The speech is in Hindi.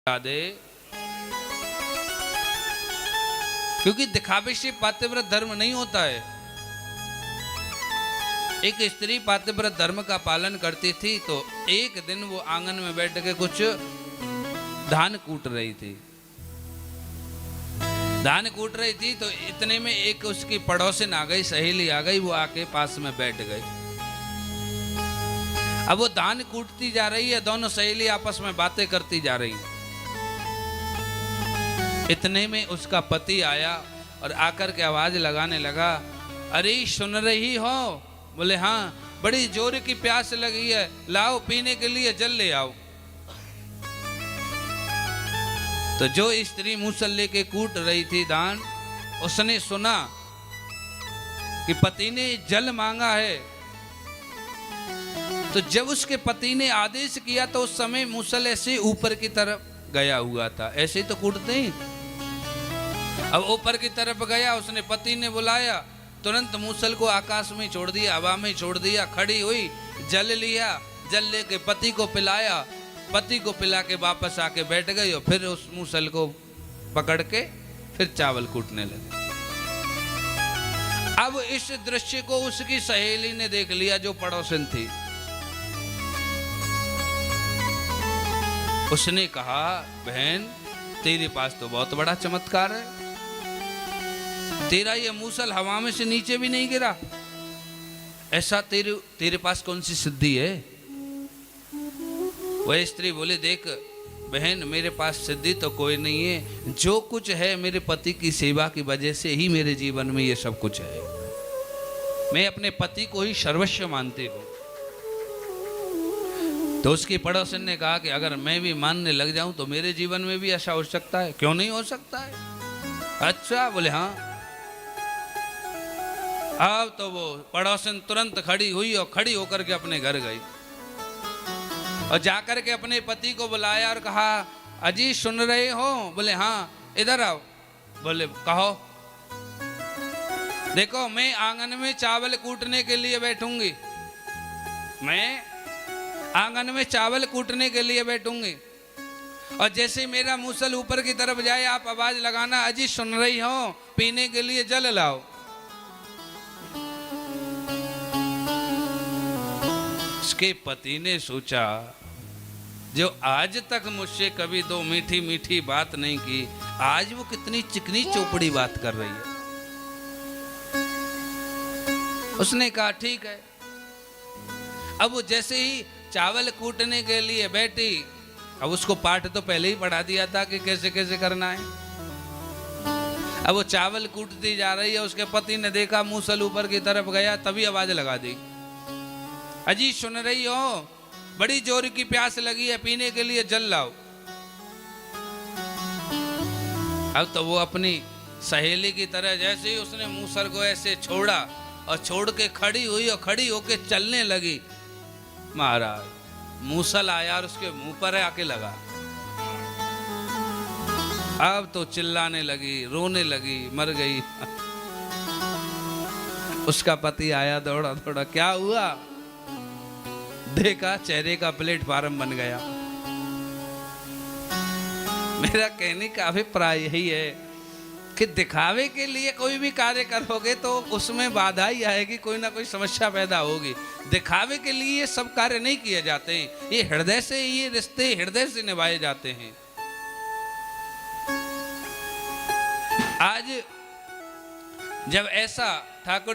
दे, क्योंकि दिखावे से पातिव्रत धर्म नहीं होता है। एक स्त्री पातिव्रत धर्म का पालन करती थी, तो एक दिन वो आंगन में बैठ के कुछ धान कूट रही थी। धान कूट रही थी तो इतने में एक उसकी पड़ोसन आ गई, सहेली आ गई, वो आके पास में बैठ गई। अब वो धान कूटती जा रही है, दोनों सहेली आपस में बातें करती जा रही। इतने में उसका पति आया और आकर के आवाज लगाने लगा, अरे सुन रही हो? बोले हाँ। बड़ी जोर की प्यास लगी है, लाओ पीने के लिए जल ले आओ। तो जो स्त्री मूसल लेके कूट रही थी धान, उसने सुना कि पति ने जल मांगा है। तो जब उसके पति ने आदेश किया तो उस समय मूसल ऐसे ऊपर की तरफ गया हुआ था, ऐसे तो कूटते ही। अब ऊपर की तरफ गया, उसने पति ने बुलाया, तुरंत मूसल को आकाश में छोड़ दिया, हवा में छोड़ दिया, खड़ी हुई, जल लिया, जल लेके पति को पिलाया, पति को पिला के वापस आके बैठ गई और फिर उस मूसल को पकड़ के फिर चावल कूटने लगे। अब इस दृश्य को उसकी सहेली ने देख लिया जो पड़ोसन थी। उसने कहा, बहन तेरे पास तो बहुत बड़ा चमत्कार है, तेरा ये मूसल हवा में से नीचे भी नहीं गिरा, ऐसा तेरे पास कौन सी सिद्धि है? वह स्त्री बोले, देख बहन मेरे पास सिद्धि तो कोई नहीं है, जो कुछ है मेरे पति की सेवा की वजह से ही मेरे जीवन में ये सब कुछ है। मैं अपने पति को ही सर्वस्व मानती हूँ। तो उसकी पड़ोसन ने कहा कि अगर मैं भी मानने लग जाऊं तो मेरे जीवन में भी ऐसा हो सकता है। क्यों नहीं हो सकता है? अच्छा, बोले हाँ। अब तो वो पड़ोसन तुरंत खड़ी हुई और खड़ी होकर के अपने घर गई और जाकर के अपने पति को बुलाया और कहा, अजी सुन रहे हो? बोले हाँ। इधर आओ। बोले कहो। देखो मैं आंगन में चावल कूटने के लिए बैठूंगी, मैं आंगन में चावल कूटने के लिए बैठूंगी, और जैसे मेरा मूसल ऊपर की तरफ जाए आप आवाज लगाना, अजी सुन रही हो? पीने के लिए जल लाओ। उसके पति ने सोचा, जो आज तक मुझसे कभी दो मीठी मीठी बात नहीं की, आज वो कितनी चिकनी चौपड़ी बात कर रही है। उसने कहा ठीक है। अब वो जैसे ही चावल कूटने के लिए बैठी, अब उसको पाठ तो पहले ही पढ़ा दिया था कि कैसे कैसे करना है। अब वो चावल कूटती जा रही है, उसके पति ने देखा मूसल ऊपर की तरफ गया, तभी आवाज लगा दी, अजी सुन रही हो? बड़ी जोर की प्यास लगी है, पीने के लिए जल लाओ। अब तो वो अपनी सहेली की तरह जैसे ही उसने मूसल को ऐसे छोड़ा और छोड़ के खड़ी हुई और खड़ी होके चलने लगी, महाराज मूसल आया और उसके मुंह पर आके लगा। अब तो चिल्लाने लगी, रोने लगी, मर गई। उसका पति आया दौड़ा दौड़ा, क्या हुआ? देखा चेहरे का प्लेटफार्म बन गया। मेरा कहने का अभिप्राय यही है कि दिखावे के लिए कोई भी कार्य करोगे तो उसमें बाधा ही आएगी, कोई ना कोई समस्या पैदा होगी। दिखावे के लिए ये सब कार्य नहीं किए जाते हैं, ये हृदय से, ये रिश्ते हृदय से निभाए जाते हैं। आज जब ऐसा ठाकुर जी